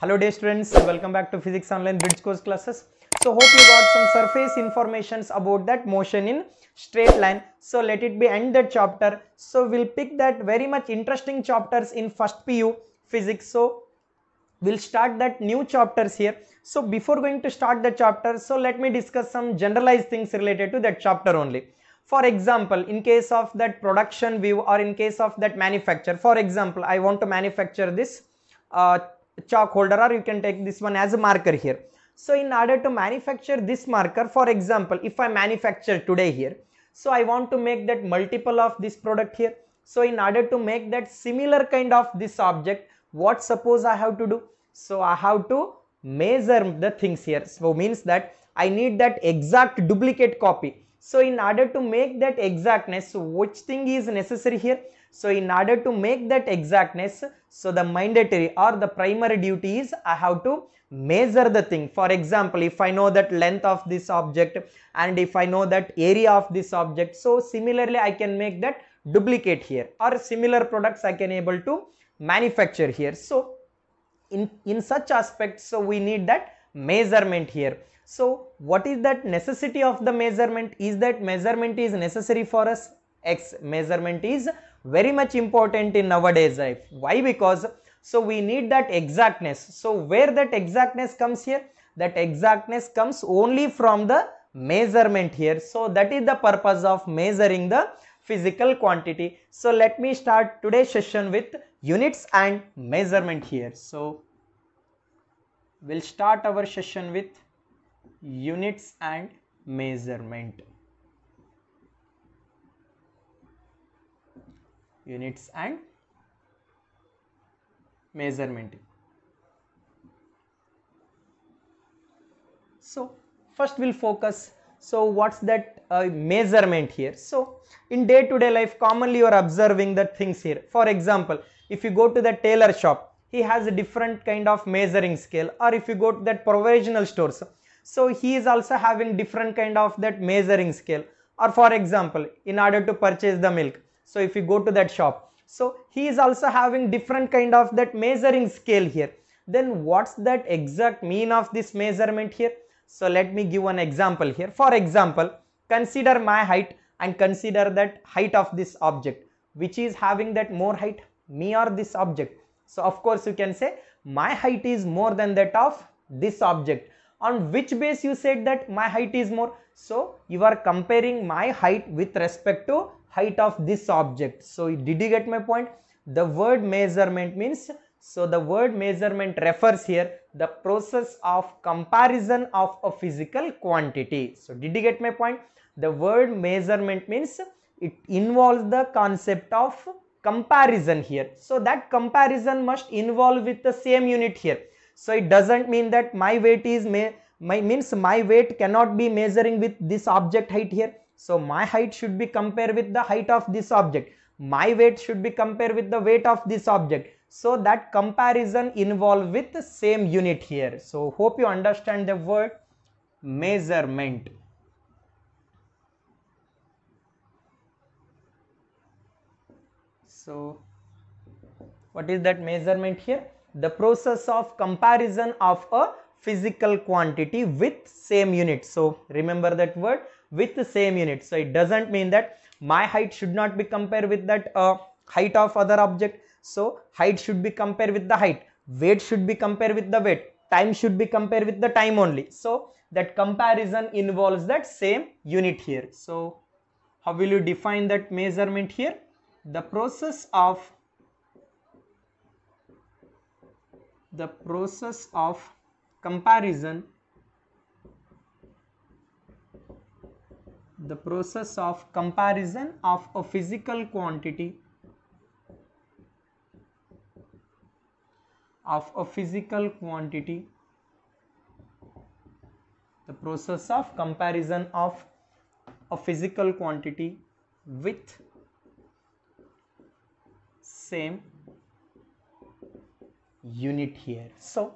Hello dear students, welcome back to Physics Online Bridge course classes. So hope you got some surface informations about that motion in straight line. So let it be end that chapter. So we'll pick that very much interesting chapters in first PU physics. So we'll start that new chapters here. So before going to start the chapter, so let me discuss some generalized things related to that chapter only. For example, in case of that production view or in case of that manufacture, for example, I want to manufacture this chalk holder, or you can take this one as a marker here. So in order to manufacture this marker, for example, if I manufacture today here, so I want to make that multiple of this product here. So in order to make that similar kind of this object, what suppose I have to do? So I have to measure the things here. So means that I need that exact duplicate copy. So in order to make that exactness, so which thing is necessary here? So in order to make that exactness, so the mandatory or the primary duty is I have to measure the thing. For example, if I know that length of this object and if I know that area of this object, so similarly I can make that duplicate here, or similar products I can able to manufacture here. So in such aspects, so we need that measurement here. So what is that necessity of the measurement? Is that measurement is necessary for us? X measurement is very much important in nowadays life. Why? Because so we need that exactness. So where that exactness comes here? That exactness comes only from the measurement here. So that is the purpose of measuring the physical quantity. So let me start today's session with units and measurement here. So we'll start our session with units and measurement. Units and measurement. So first we'll focus. So what's that measurement here? So in day-to-day life, commonly you are observing the things here. For example, if you go to the tailor shop, he has a different kind of measuring scale, or if you go to that provisional stores, so he is also having different kind of that measuring scale. Or for example, in order to purchase the milk, so if you go to that shop, so he is also having different kind of that measuring scale here. Then what's that exact mean of this measurement here? So let me give one example here. For example, consider my height and consider that height of this object. Which is having that more height, me or this object? So of course you can say my height is more than that of this object. On which base you said that my height is more? So you are comparing my height with respect to height of this object. So did you get my point? The word measurement means, so the word measurement refers here the process of comparison of a physical quantity. So did you get my point? The word measurement means it involves the concept of comparison here. So that comparison must involve with the same unit here. So it doesn't mean that my weight is my weight cannot be measuring with this object height here. So my height should be compared with the height of this object. My weight should be compared with the weight of this object. So that comparison involved with the same unit here. So hope you understand the word measurement. So what is that measurement here? The process of comparison of a physical quantity with same unit. So remember that word, with the same unit. So it doesn't mean that my height should not be compared with that height of other object. So height should be compared with the height, weight should be compared with the weight, time should be compared with the time only. So that comparison involves that same unit here. So how will you define that measurement here? The process of comparison, the process of comparison of a physical quantity the process of comparison of a physical quantity with same unit here. So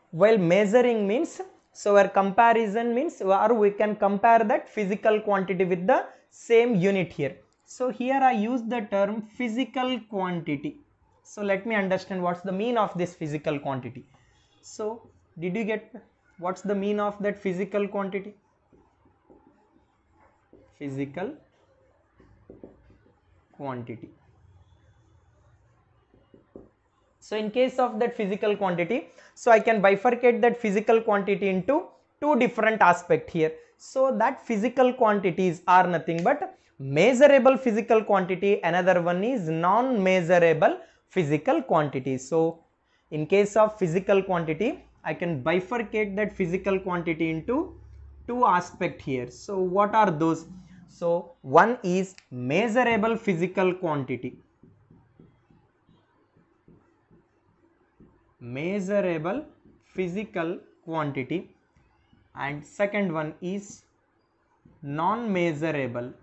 while measuring means, so our comparison means, or we can compare that physical quantity with the same unit here. So here I use the term physical quantity. So let me understand what's the mean of this physical quantity. So did you get what's the mean of that physical quantity? Physical quantity. So in case of that physical quantity, so I can bifurcate that physical quantity into two different aspects here. So that physical quantities are nothing but measurable physical quantity, another one is non-measurable physical quantity. So in case of physical quantity, I can bifurcate that physical quantity into two aspects here. So what are those? So one is measurable physical quantity. Measurable physical quantity, and second one is non-measurable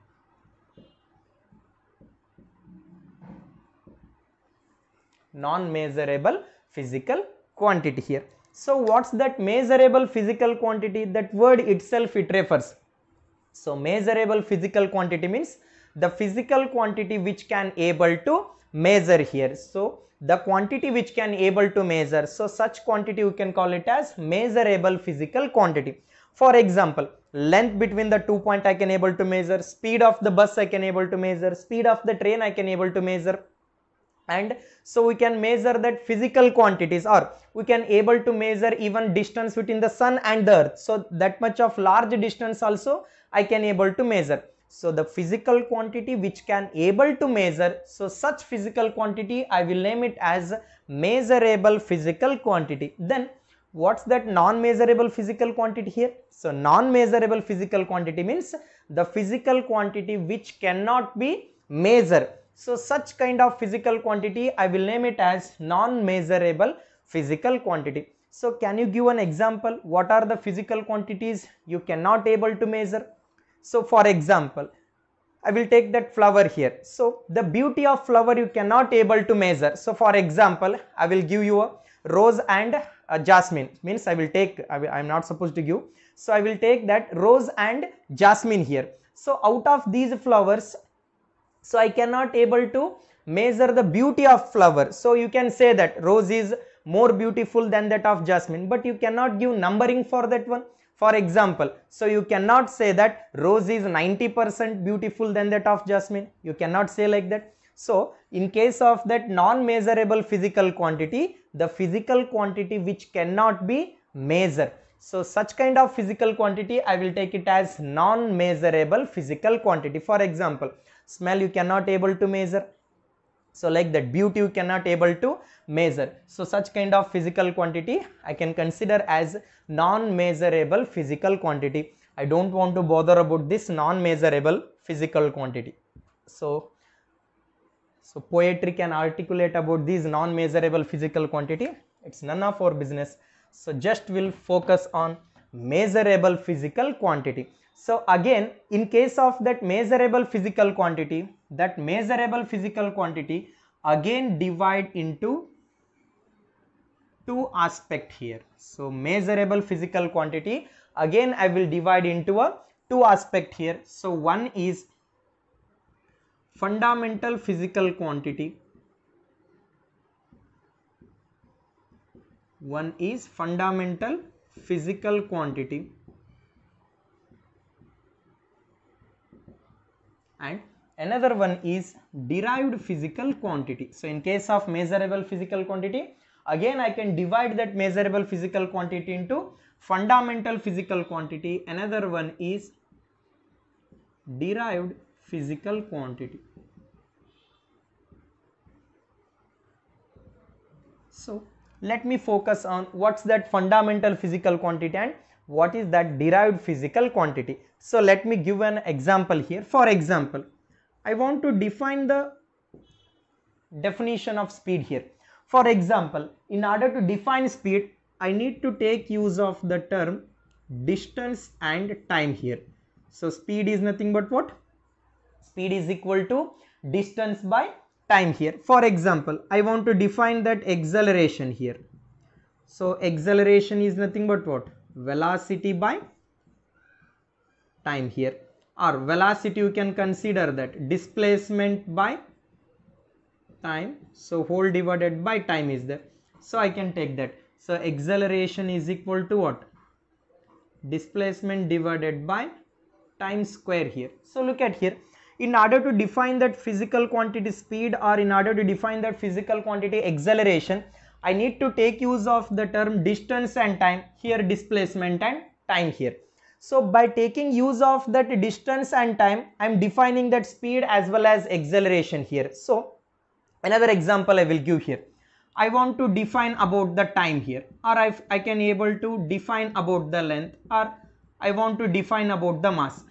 physical quantity here. So what's that measurable physical quantity? That word itself it refers. So measurable physical quantity means the physical quantity which can able to measure here. So the quantity which can able to measure, so such quantity you can call it as measurable physical quantity. For example, length between the 2 points I can able to measure, speed of the bus I can able to measure, speed of the train I can able to measure. And so we can measure that physical quantities, or we can able to measure even distance between the sun and the earth. So that much of large distance also I can able to measure. So the physical quantity which can able to measure, so such physical quantity I will name it as measurable physical quantity. Then what's that non-measurable physical quantity here? So non-measurable physical quantity means the physical quantity which cannot be measured. So such kind of physical quantity I will name it as non-measurable physical quantity. So can you give an example? What are the physical quantities you cannot able to measure? So for example, I will take that flower here. So the beauty of flower you cannot able to measure. So for example, I will give you a rose and a jasmine. Means I will take, I am not supposed to give. So I will take that rose and jasmine here. So out of these flowers, so I cannot able to measure the beauty of flower. So you can say that rose is more beautiful than that of jasmine, but you cannot give numbering for that one. For example, so you cannot say that rose is 90% beautiful than that of jasmine. You cannot say like that. So in case of that non-measurable physical quantity, the physical quantity which cannot be measured. So such kind of physical quantity I will take it as non-measurable physical quantity. For example, smell you cannot able to measure. So like that, beauty you cannot able to measure. So such kind of physical quantity I can consider as non-measurable physical quantity. I don't want to bother about this non-measurable physical quantity. So poetry can articulate about these non-measurable physical quantity. It's none of our business. So just will focus on measurable physical quantity. So again, in case of that measurable physical quantity, that measurable physical quantity again divide into two aspects here. So measurable physical quantity again I will divide into a two aspect here. So one is fundamental physical quantity. One is fundamental physical quantity and another one is derived physical quantity. So in case of measurable physical quantity, again I can divide that measurable physical quantity into fundamental physical quantity, another one is derived physical quantity. So let me focus on what's that fundamental physical quantity and what is that derived physical quantity. So let me give an example here. For example, I want to define the definition of speed here. For example, in order to define speed, I need to take use of the term distance and time here. So speed is nothing but what? Speed is equal to distance by time here. For example, I want to define that acceleration here. So acceleration is nothing but what? Velocity by time here, or velocity you can consider that displacement by time, so whole divided by time is there. So I can take that. So acceleration is equal to what? Displacement divided by time square here. So look at here, in order to define that physical quantity speed, or in order to define that physical quantity acceleration, I need to take use of the term distance and time, here displacement and time here. So by taking use of that distance and time, I am defining that speed as well as acceleration here. So another example I will give here. I want to define about the time here, or I can able to define about the length, or I want to define about the mass.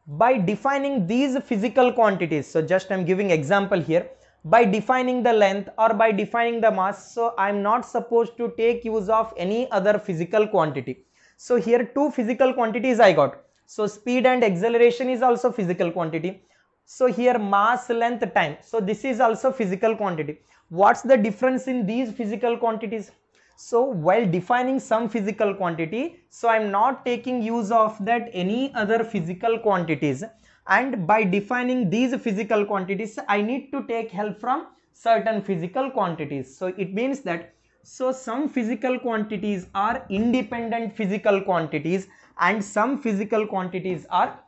By defining these physical quantities, so just I am giving example here, by defining the length or by defining the mass, so I am not supposed to take use of any other physical quantity. So here two physical quantities I got. So speed and acceleration is also physical quantity. So here mass, length, time, so this is also physical quantity. What's the difference in these physical quantities? So while defining some physical quantity, so I am not taking use of that any other physical quantities, and by defining these physical quantities, I need to take help from certain physical quantities. So it means that, so some physical quantities are independent physical quantities and some physical quantities are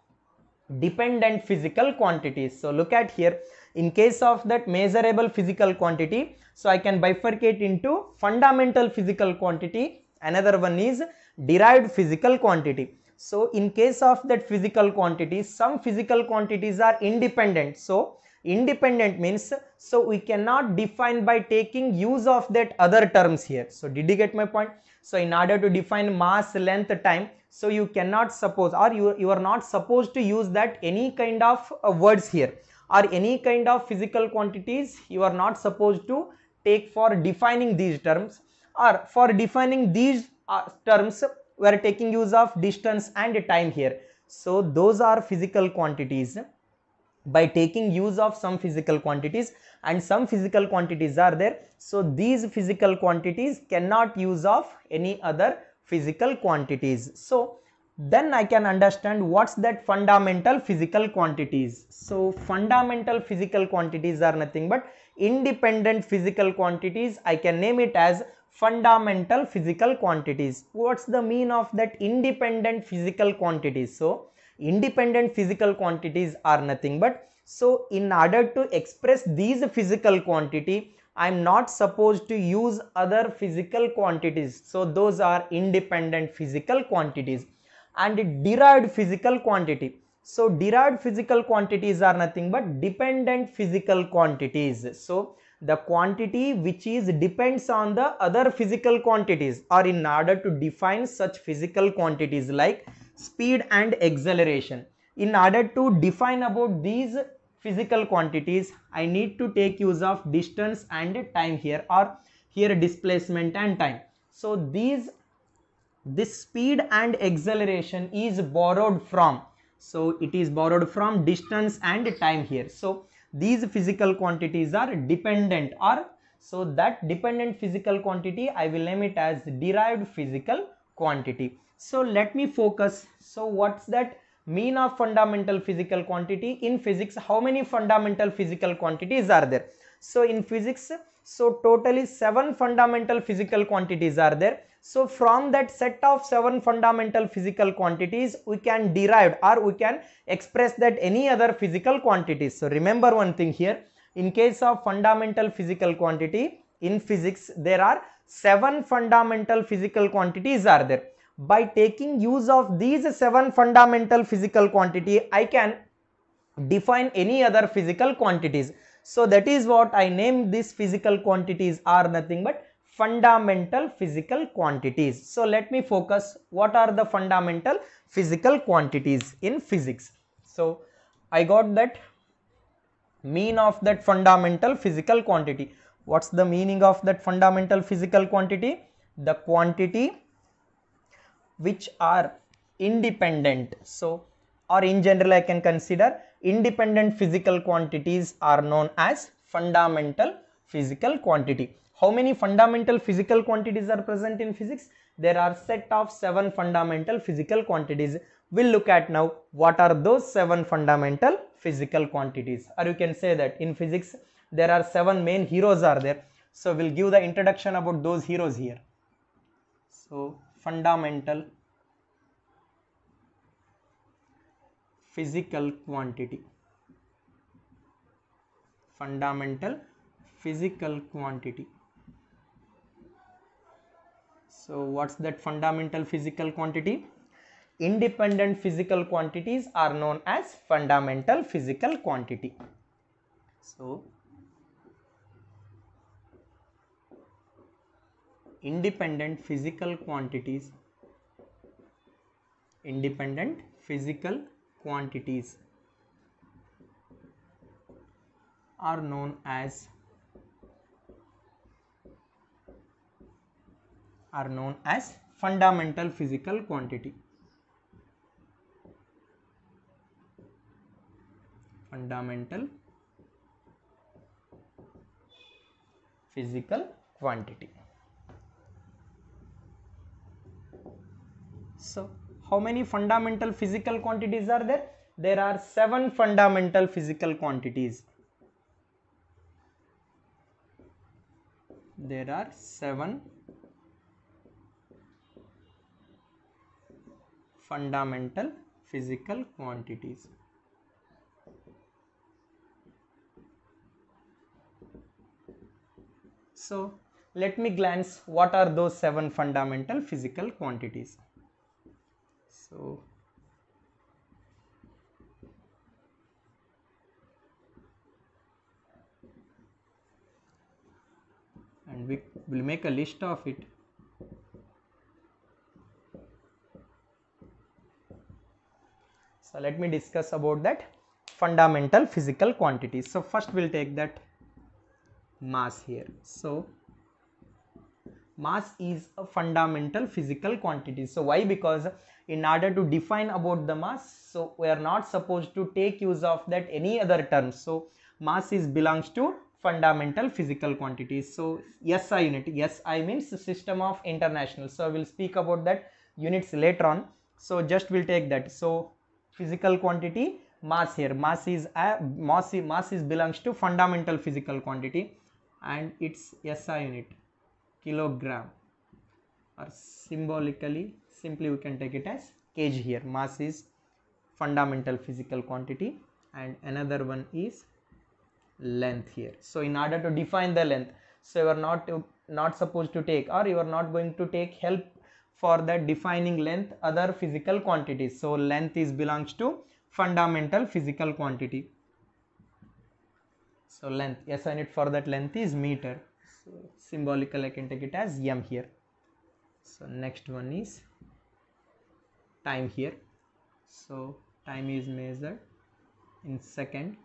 dependent physical quantities. So look at here, in case of that measurable physical quantity, so I can bifurcate into fundamental physical quantity, another one is derived physical quantity. So in case of that physical quantity, some physical quantities are independent. So independent means, so we cannot define by taking use of that other terms here. So did you get my point? So in order to define mass, length, time, so you cannot suppose, or you are not supposed to use that any kind of words here, or any kind of physical quantities you are not supposed to take for defining these terms, or for defining these terms we are taking use of distance and time here. So those are physical quantities. By taking use of some physical quantities, and some physical quantities are there, so these physical quantities cannot use of any other physical quantities. So then I can understand what's that fundamental physical quantities. So fundamental physical quantities are nothing but independent physical quantities. I can name it as fundamental physical quantities. What's the mean of that independent physical quantities? So independent physical quantities are nothing but, so in order to express these physical quantity, I am not supposed to use other physical quantities. So those are independent physical quantities. And derived physical quantity, so derived physical quantities are nothing but dependent physical quantities. So the quantity which is depends on the other physical quantities, or in order to define such physical quantities like speed and acceleration, in order to define about these physical quantities, I need to take use of distance and time here, or here displacement and time. So this speed and acceleration is borrowed from, so it is borrowed from distance and time here. So these physical quantities are dependent, or so that dependent physical quantity I will name it as derived physical quantity. So let me focus. So what's that mean of fundamental physical quantity? In physics, how many fundamental physical quantities are there? So in physics, so totally 7 fundamental physical quantities are there. So from that set of 7 fundamental physical quantities, we can derive or we can express that any other physical quantities. So remember one thing here, in case of fundamental physical quantity in physics, there are 7 fundamental physical quantities are there. By taking use of these 7 fundamental physical quantity, I can define any other physical quantities. So that is what I name these physical quantities are nothing but fundamental physical quantities. So let me focus, what are the fundamental physical quantities in physics? So I got that mean of that fundamental physical quantity. What's the meaning of that fundamental physical quantity? The quantity which are independent. So, or in general I can consider independent physical quantities are known as fundamental physical quantity. How many fundamental physical quantities are present in physics? There are set of 7 fundamental physical quantities. We'll look at now what are those 7 fundamental physical quantities, or you can say that in physics there are 7 main heroes are there. So we'll give the introduction about those heroes here. So fundamental physical quantity. Fundamental physical quantity. So what's that fundamental physical quantity? Independent physical quantities are known as fundamental physical quantity. So independent physical quantities are known as fundamental physical quantity. Fundamental physical quantity. So how many fundamental physical quantities are there? There are 7 fundamental physical quantities. There are 7 fundamental physical quantities. So let me glance what are those 7 fundamental physical quantities. So and we will make a list of it. So let me discuss about that fundamental physical quantities. So first we'll take that mass here. So mass is a fundamental physical quantity. So why? Because in order to define about the mass, so we are not supposed to take use of that any other term. So mass is belongs to fundamental physical quantities. So SI unit, SI means System of International. So we'll speak about that units later on. So just we'll take that. So physical quantity mass here, mass is belongs to fundamental physical quantity, and its SI unit kilogram, or simply we can take it as kg here. Mass is fundamental physical quantity, and another one is length here. So in order to define the length, so you are not supposed to take, or you are not going to take help for that defining length other physical quantities. So length is belongs to fundamental physical quantity. So length, SI unit for that length is meter. So symbolical I can take it as m here. So next one is time here. So time is measured in second.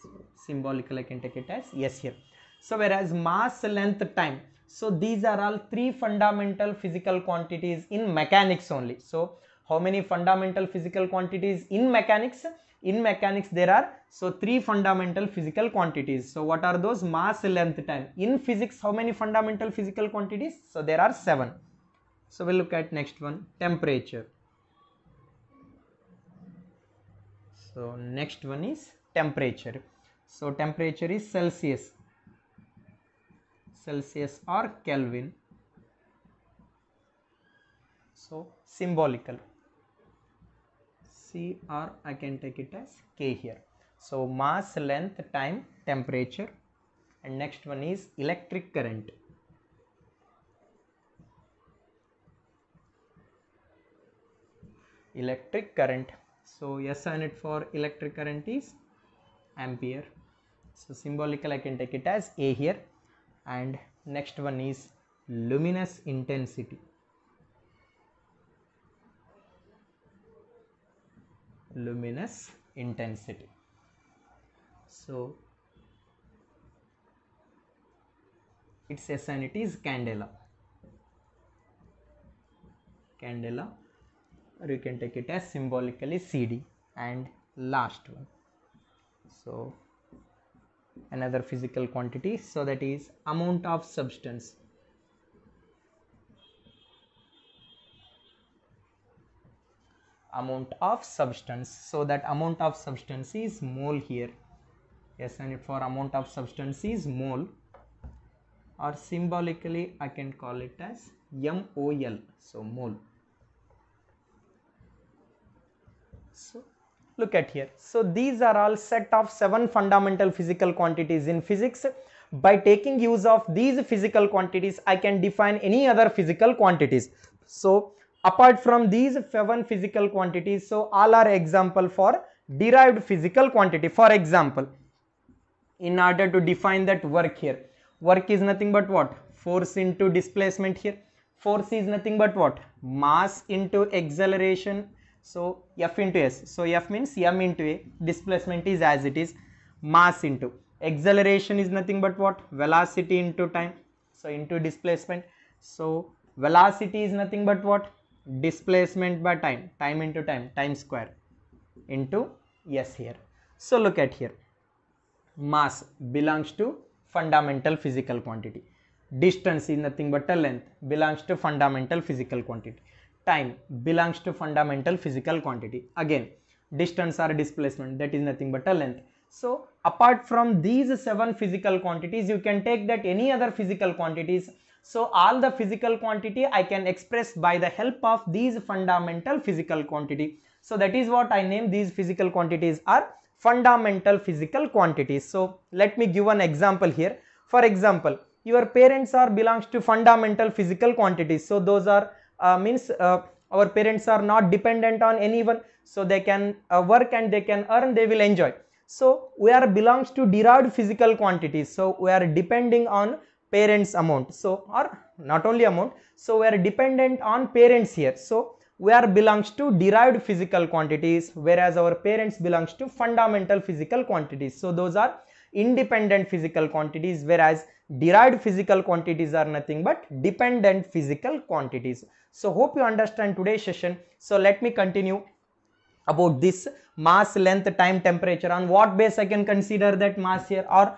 So symbolical I can take it as s here. So whereas mass, length, time, so these are all 3 fundamental physical quantities in mechanics only. So how many fundamental physical quantities in mechanics? In mechanics there are 3 fundamental physical quantities. So what are those? Mass, length, time. In physics, how many fundamental physical quantities? So there are 7. So we'll look at next one, temperature. So next one is temperature. So temperature is Celsius or Kelvin. So symbolical C, or I can take it as K here. So mass, length, time, temperature, and next one is electric current. Electric current. So SI unit for electric current is ampere. So symbolical I can take it as A here. And next one is luminous intensity. Luminous intensity. So its SI unit is candela. Or you can take it as symbolically CD. And last one, so another physical quantity, so that is amount of substance. Amount of substance. So that amount of substance is mole here. Yes, and for amount of substance is mole. or symbolically I can call it as MOL, so mole. So look at here. So these are all set of 7 fundamental physical quantities in physics. By taking use of these physical quantities, I can define any other physical quantities. So apart from these 7 physical quantities, so all are example for derived physical quantity. For example, in order to define that work here, work is nothing but what? Force into displacement here. Force is nothing but what? Mass into acceleration. So F into S. So F means M into A. Displacement is as it is. Mass into acceleration is nothing but what? Velocity into time. So into displacement. So velocity is nothing but what? Displacement by time. Time into time. Time square into S here. So look at here. Mass belongs to fundamental physical quantity. Distance is nothing but a length, belongs to fundamental physical quantity. Time belongs to fundamental physical quantity. Again, distance or displacement, that is nothing but a length. So apart from these 7 physical quantities, you can take that any other physical quantities. So all the physical quantity I can express by the help of these fundamental physical quantity. So that is what I name these physical quantities are fundamental physical quantities. So let me give an example here. For example, your parents are belongs to fundamental physical quantities. So those are our parents are not dependent on anyone, so they can work and they can earn, they will enjoy. So we are belongs to derived physical quantities. So we are depending on parents amount, so or not only amount, so we are dependent on parents here. So we are belongs to derived physical quantities, whereas our parents belongs to fundamental physical quantities. So those are independent physical quantities, whereas derived physical quantities are nothing but dependent physical quantities. So hope you understand today's session. So let me continue about this mass, length, time, temperature. On what base I can consider that mass here, or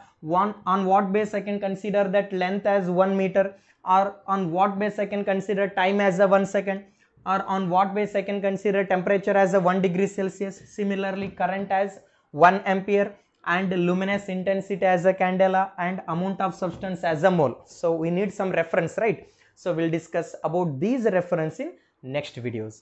on what base I can consider that length as 1 meter, or on what base I can consider time as a 1 second, or on what base I can consider temperature as a 1 degree Celsius. Similarly, current as 1 ampere, and luminous intensity as a candela, and amount of substance as a mole. So we need some reference, right? So we'll discuss about these reference in next videos.